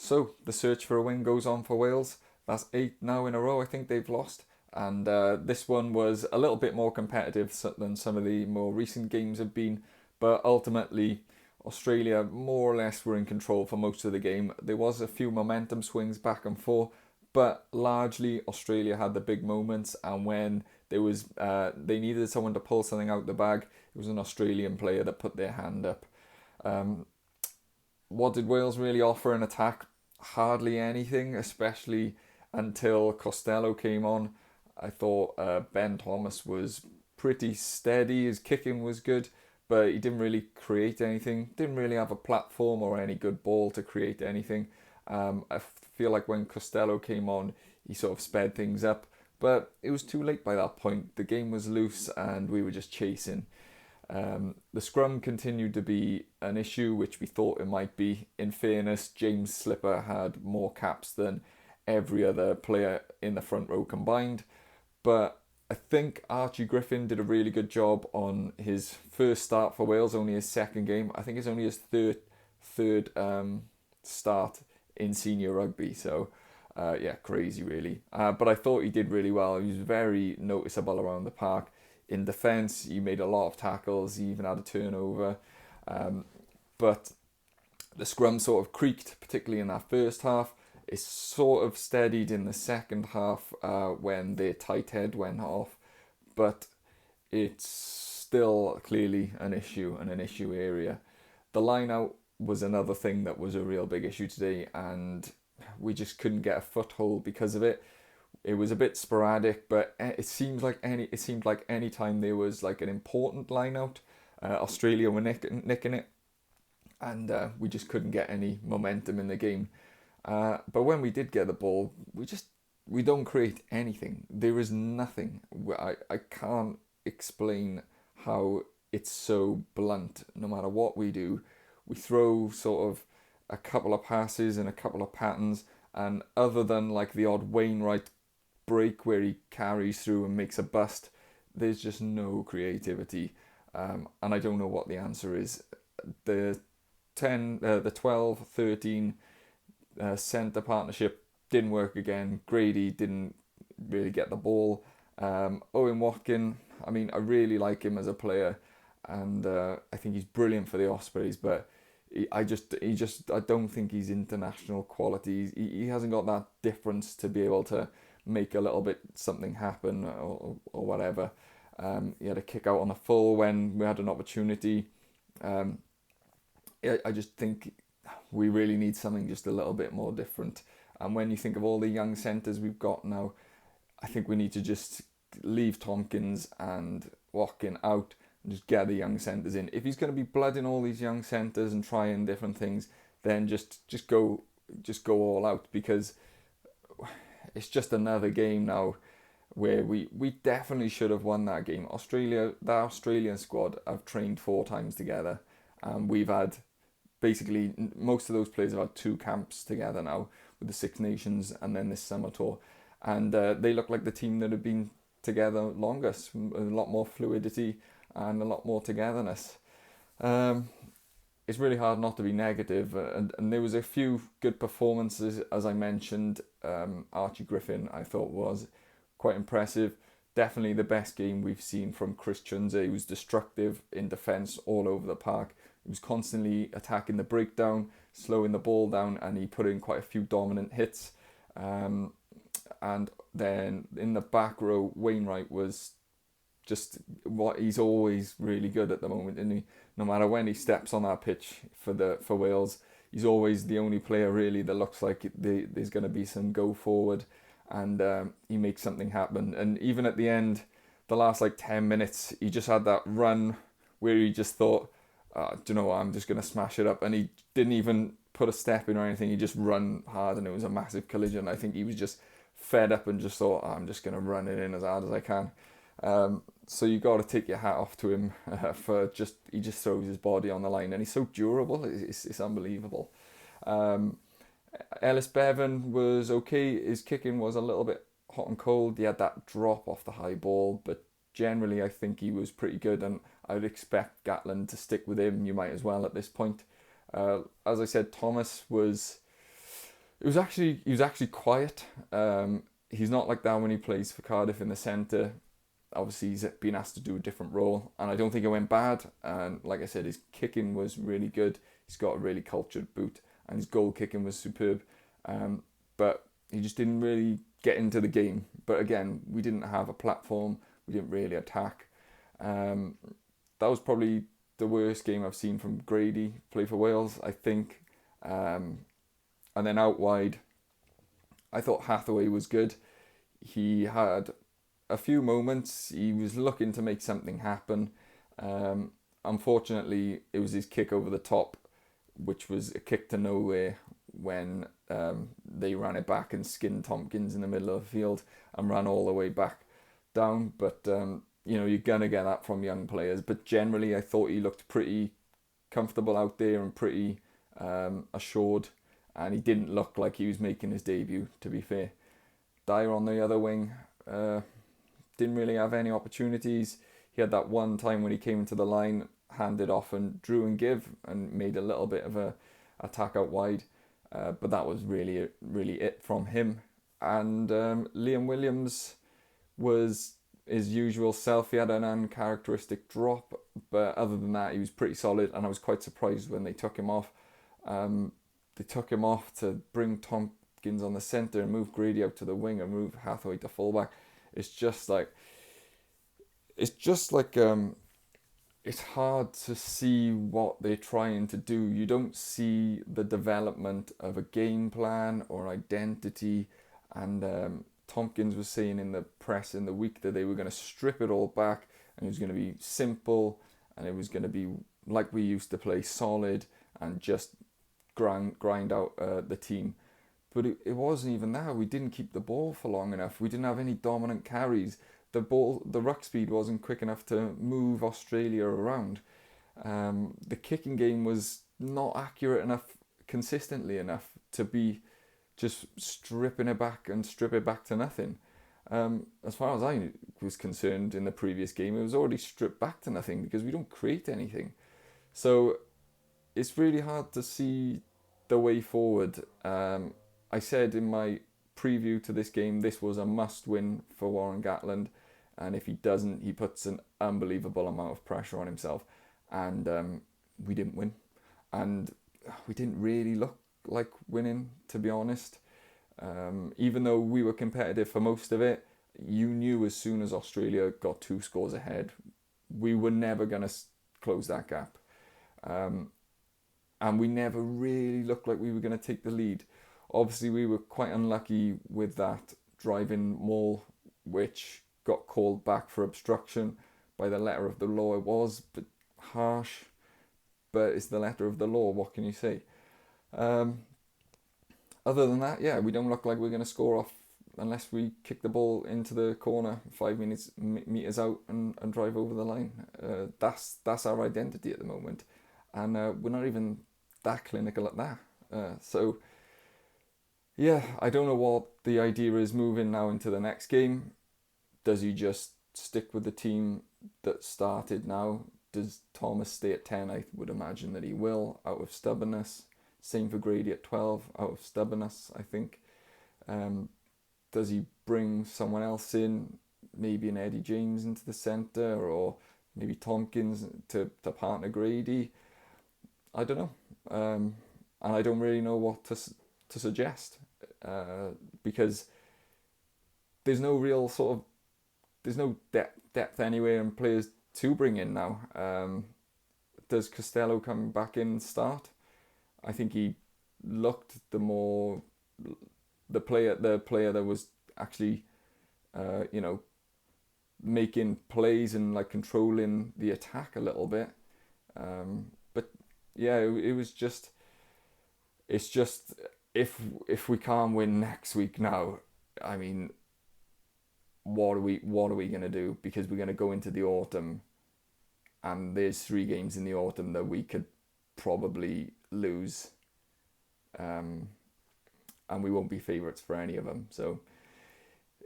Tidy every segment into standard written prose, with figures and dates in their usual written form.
So the search for a win goes on for Wales. That's 8 now in a row I think they've lost. And this one was a little bit more competitive than some of the more recent games have been. But ultimately, Australia more or less were in control for most of the game. There was a few momentum swings back and forth, but largely Australia had the big moments. And when they needed someone to pull something out the bag, it was an Australian player that put their hand up. Um, what did Wales really offer in attack? Hardly anything, especially until Costello came on. I thought Ben Thomas was pretty steady. His kicking was good, but he didn't really create anything. Didn't really have a platform or any good ball to create anything. I feel like when Costello came on, he sort of sped things up, but it was too late by that point. The game was loose and we were just chasing. The scrum continued to be an issue, which we thought it might be. In fairness, James Slipper had more caps than every other player in the front row combined. But I think Archie Griffin did a really good job on his first start for Wales, only his second game. I think it's only his third start in senior rugby. So, yeah, crazy really. But I thought he did really well. He was very noticeable around the park. In defence, he made a lot of tackles. He even had a turnover. But the scrum sort of creaked, particularly in that first half. It sort of steadied in the second half when their tight head went off. But it's still clearly an issue and an issue area. The line-out was another thing that was a real big issue today, and we just couldn't get a foothold because of it. It was a bit sporadic, but it seemed like any time there was like an important line out, Australia were nicking it, and we just couldn't get any momentum in the game. But when we did get the ball, we don't create anything. There is nothing. I can't explain how it's so blunt. No matter what we do, we throw sort of a couple of passes and a couple of patterns, and other than like the odd Wainwright break where he carries through and makes a bust, there's just no creativity. And I don't know what the answer is. The 12, 13 centre partnership didn't work again. Grady didn't really get the ball. Owen Watkin, I mean, I really like him as a player, and I think he's brilliant for the Ospreys, but I don't think he's international quality. He hasn't got that difference to be able to make a little bit something happen or whatever. He had a kick out on the full when we had an opportunity. I just think we really need something just a little bit more different. And when you think of all the young centres we've got now, I think we need to just leave Tompkins and Watkin out and just get the young centres in. If he's going to be blooding all these young centres and trying different things, then just go all out, because it's just another game now where we definitely should have won that game. The Australian squad have trained 4 times together, and we've had basically most of those players have had 2 camps together now with the Six Nations and then this summer tour, and they look like the team that have been together longest. A lot more fluidity and a lot more togetherness. It's really hard not to be negative, and there was a few good performances, as I mentioned. Archie Griffin, I thought, was quite impressive. Definitely the best game we've seen from Chris Chunze. He was destructive in defence all over the park. He was constantly attacking the breakdown, slowing the ball down, and he put in quite a few dominant hits. And then in the back row, Wainwright was just what he's always really good at the moment, and no matter when he steps on that pitch for Wales, he's always the only player really that looks like there's going to be some go forward, and he makes something happen. And even at the end, the last like 10 minutes, he just had that run where he just thought, do you know what, I'm just going to smash it up, and he didn't even put a step in or anything. He just run hard, and it was a massive collision. I think he was just fed up and just thought, I'm just going to run it in as hard as I can. So you got to take your hat off to him for he just throws his body on the line, and he's so durable. It's unbelievable. Ellis Bevan was okay. His kicking was a little bit hot and cold. He had that drop off the high ball, but generally I think he was pretty good, and I would expect Gatland to stick with him. You might as well at this point. As I said, Thomas was He was actually quiet. He's not like that when he plays for Cardiff in the centre. Obviously, he's been asked to do a different role, and I don't think it went bad. And like I said, his kicking was really good. He's got a really cultured boot, and his goal kicking was superb. But he just didn't really get into the game. But again, we didn't have a platform. We didn't really attack. That was probably the worst game I've seen from Grady play for Wales, I think. And then out wide, I thought Hathaway was good. He had a few moments. He was looking to make something happen. Unfortunately, it was his kick over the top, which was a kick to nowhere when they ran it back and skinned Tompkins in the middle of the field and ran all the way back down. But, you're going to get that from young players. But generally, I thought he looked pretty comfortable out there and pretty assured. And he didn't look like he was making his debut, to be fair. Dyer on the other wing didn't really have any opportunities. He had that one time when he came into the line, handed off and drew and give, and made a little bit of a attack out wide. But that was really it from him. And Liam Williams was his usual self. He had an uncharacteristic drop, but other than that, he was pretty solid. And I was quite surprised when they took him off. They took him off to bring Tompkins on the centre and move Grady out to the wing and move Hathaway to fullback. It's hard to see what they're trying to do. You don't see the development of a game plan or identity. And Tompkins was saying in the press in the week that they were going to strip it all back and it was going to be simple and it was going to be like we used to play, solid and just grind out the team. But it wasn't even that. We didn't keep the ball for long enough. We didn't have any dominant carries. The ruck speed wasn't quick enough to move Australia around. The kicking game was not accurate enough, consistently enough to be just stripping it back and strip it back to nothing. As far as I was concerned in the previous game, it was already stripped back to nothing because we don't create anything. So it's really hard to see the way forward. I said in my preview to this game, this was a must-win for Warren Gatland, and if he doesn't, he puts an unbelievable amount of pressure on himself. And we didn't win, and we didn't really look like winning, to be honest. Even though we were competitive for most of it, you knew as soon as Australia got 2 scores ahead, we were never going to close that gap. And we never really looked like we were going to take the lead. Obviously, we were quite unlucky with that driving maul, which got called back for obstruction by the letter of the law. It was a bit harsh, but it's the letter of the law. What can you say? Other than that, yeah, we don't look like we're going to score off unless we kick the ball into the corner 5 meters out and drive over the line. That's our identity at the moment. And we're not even that clinical at that. So, yeah, I don't know what the idea is moving now into the next game. Does he just stick with the team that started now? Does Thomas stay at 10? I would imagine that he will, out of stubbornness. Same for Grady at 12, out of stubbornness, I think. Does he bring someone else in, maybe an Eddie James into the centre, or maybe Tompkins to partner Grady? I don't know. And I don't really know what to suggest, because there's no real there's no depth anywhere and players to bring in now. Does Costello come back in and start? I think he looked the player that was actually making plays and like controlling the attack a little bit. But yeah, it's just if we can't win next week now, I mean, what are we going to do? Because we're going to go into the autumn and there's 3 games in the autumn that we could probably lose, and we won't be favourites for any of them. So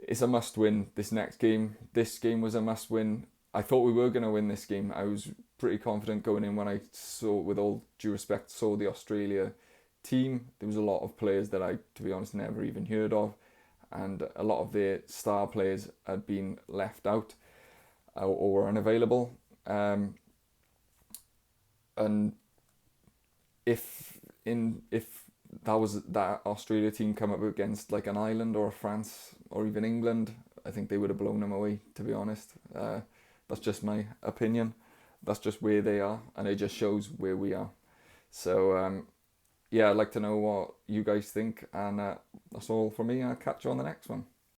it's a must win this next game. This game was a must win. I thought we were going to win this game. I was pretty confident going in when I saw, with all due respect, saw the Australia team, there was a lot of players that I, to be honest, never even heard of, and a lot of their star players had been left out or were unavailable. And if that Australia team come up against like an Ireland or a France or even England, I think they would have blown them away, to be honest. That's just my opinion. That's just where they are, and it just shows where we are. So yeah, I'd like to know what you guys think, and that's all from me. I'll catch you on the next one.